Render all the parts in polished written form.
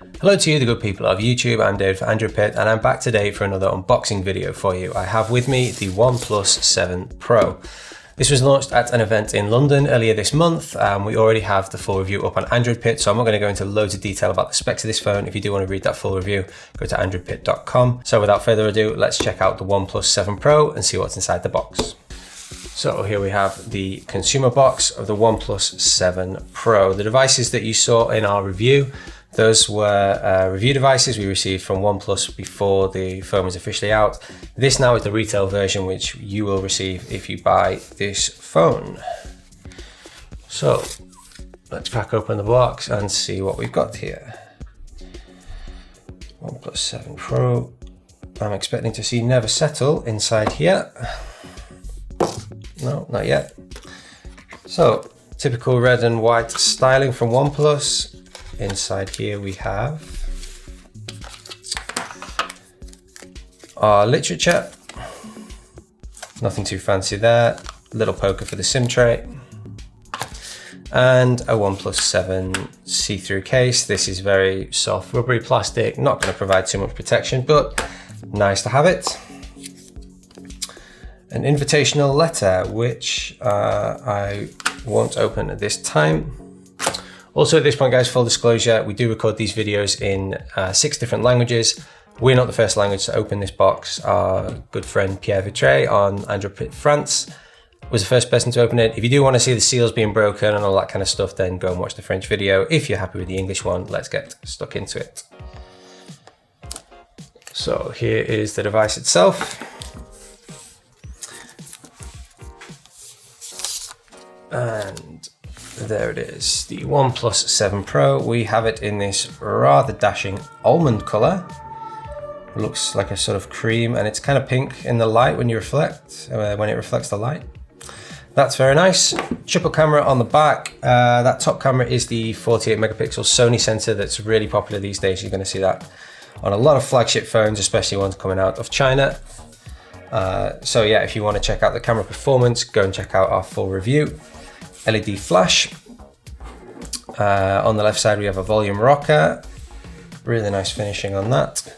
Hello to you, the good people of YouTube. I'm Dave for AndroidPIT, and I'm back today for another unboxing video for you. I have with me the OnePlus 7 Pro. This was launched at an event in London earlier this month. We already have the full review up on AndroidPIT, so I'm not going to go into loads of detail about the specs of this phone. If you do want to read that full review, go to AndroidPIT.com. So without further ado, let's check out the OnePlus 7 Pro and see what's inside the box. So here we have the consumer box of the OnePlus 7 Pro. The devices that you saw in our review, those were review devices we received from OnePlus before the phone was officially out. This now is the retail version, which you will receive if you buy this phone. So let's crack open the box and see what we've got here. OnePlus 7 Pro. I'm expecting to see Never Settle inside here. No, not yet. So, typical red and white styling from OnePlus. Inside here we have our literature. Nothing too fancy there. Little poker for the SIM tray. And a OnePlus 7 see-through case. This is very soft, rubbery plastic. Not going to provide too much protection, but nice to have it. An invitational letter, which I won't open at this time. Also at this point, guys, full disclosure, we do record these videos in 6 different languages. We're not the first language to open this box. Our good friend Pierre Vitré on AndroidPIT France was the first person to open it. If you do want to see the seals being broken and all that kind of stuff, then go and watch the French video. If you're happy with the English one, let's get stuck into it. So here is the device itself. And there it is, the OnePlus 7 Pro. We have it in this rather dashing almond color. It looks like a sort of cream, and it's kind of pink in the light when it reflects the light. That's very nice. Triple camera on the back. That top camera is the 48 megapixel Sony sensor that's really popular these days. You're going to see that on a lot of flagship phones, especially ones coming out of China. So yeah, if you want to check out the camera performance, go and check out our full review. LED flash. On the left side we have a volume rocker. Really nice finishing on that.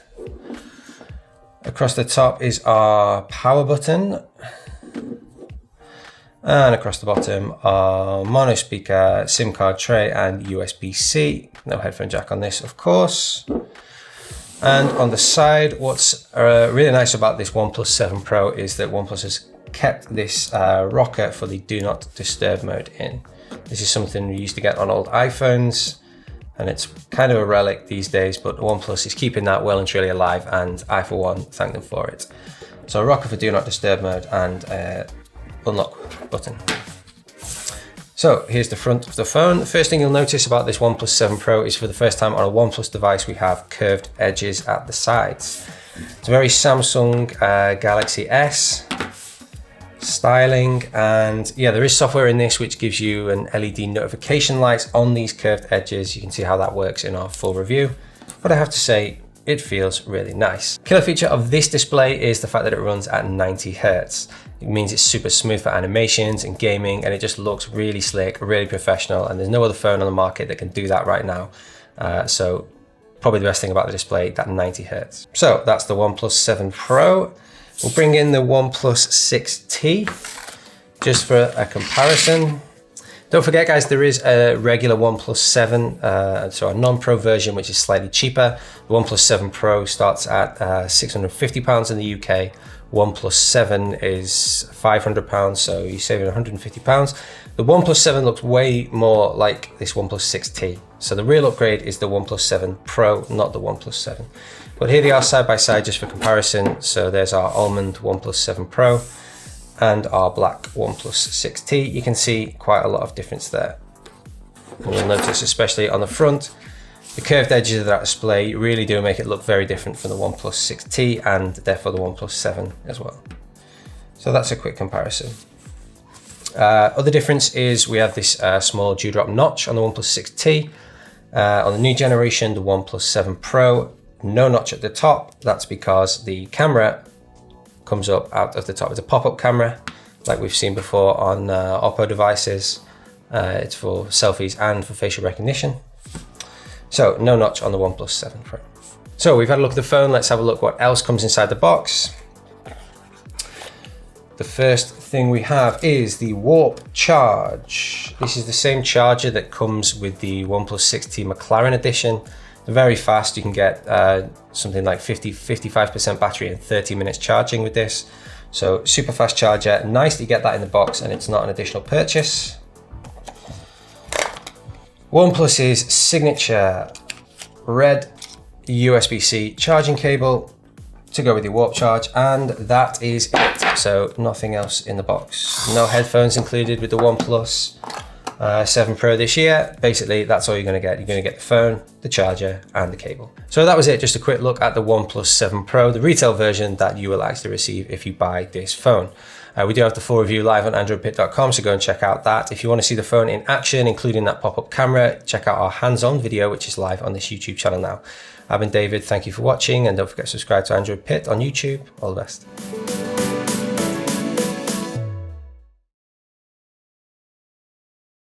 Across the top is our power button. And across the bottom our mono speaker, SIM card tray and USB-C. No headphone jack on this, of course. And on the side, what's really nice about this OnePlus 7 Pro is that OnePlus has kept this rocker for the Do Not Disturb mode in. This is something we used to get on old iPhones, and it's kind of a relic these days, but OnePlus is keeping that well and truly alive, and I, for one, thank them for it. So a rocker for Do Not Disturb mode and unlock button. So here's the front of the phone. The first thing you'll notice about this OnePlus 7 Pro is for the first time on a OnePlus device, we have curved edges at the sides. It's a very Samsung Galaxy S styling, and yeah, there is software in this which gives you an LED notification light on these curved edges. You can see how that works in our full review, but I have to say it feels really nice. Killer feature of this display is the fact that it runs at 90 Hz. It means it's super smooth for animations and gaming, and it just looks really slick, really professional, and there's no other phone on the market that can do that right now. So probably the best thing about the display, that 90 Hz. So that's the OnePlus 7 Pro. We'll bring in the OnePlus 6T just for a comparison. Don't forget, guys, there is a regular OnePlus 7, so a non-Pro version, which is slightly cheaper. The OnePlus 7 Pro starts at £650 in the UK. OnePlus 7 is £500, so you're saving £150. The OnePlus 7 looks way more like this OnePlus 6T. So the real upgrade is the OnePlus 7 Pro, not the OnePlus 7. But here they are side by side just for comparison. So there's our almond OnePlus 7 Pro and our black OnePlus 6T. You can see quite a lot of difference there. And you'll notice, especially on the front, the curved edges of that display really do make it look very different from the OnePlus 6T and therefore the OnePlus 7 as well. So that's a quick comparison. Other difference is we have this small dewdrop notch on the OnePlus 6T. On the new generation, the OnePlus 7 Pro, no notch at the top. That's because the camera comes up out of the top. It's a pop-up camera like we've seen before on Oppo devices. It's for selfies and for facial recognition. So no notch on the OnePlus 7 Pro. So we've had a look at the phone. Let's have a look what else comes inside the box. The first thing we have is the Warp Charge. This is the same charger that comes with the OnePlus 6T McLaren edition. They're very fast. You can get something like 55% battery and 30 minutes charging with this. So super fast charger. Nice that you get that in the box and it's not an additional purchase. OnePlus's signature red USB-C charging cable to go with your Warp Charge, and that is it. So nothing else in the box. No headphones included with the OnePlus 7 Pro this year. Basically, that's all you're going to get. You're going to get the phone, the charger, and the cable. So that was it. Just a quick look at the OnePlus 7 Pro, the retail version that you will actually receive if you buy this phone. We do have the full review live on AndroidPIT.com, so go and check out that. If you want to see the phone in action, including that pop-up camera, check out our hands-on video, which is live on this YouTube channel now. I've been David. Thank you for watching, and don't forget to subscribe to AndroidPIT on YouTube. All the best.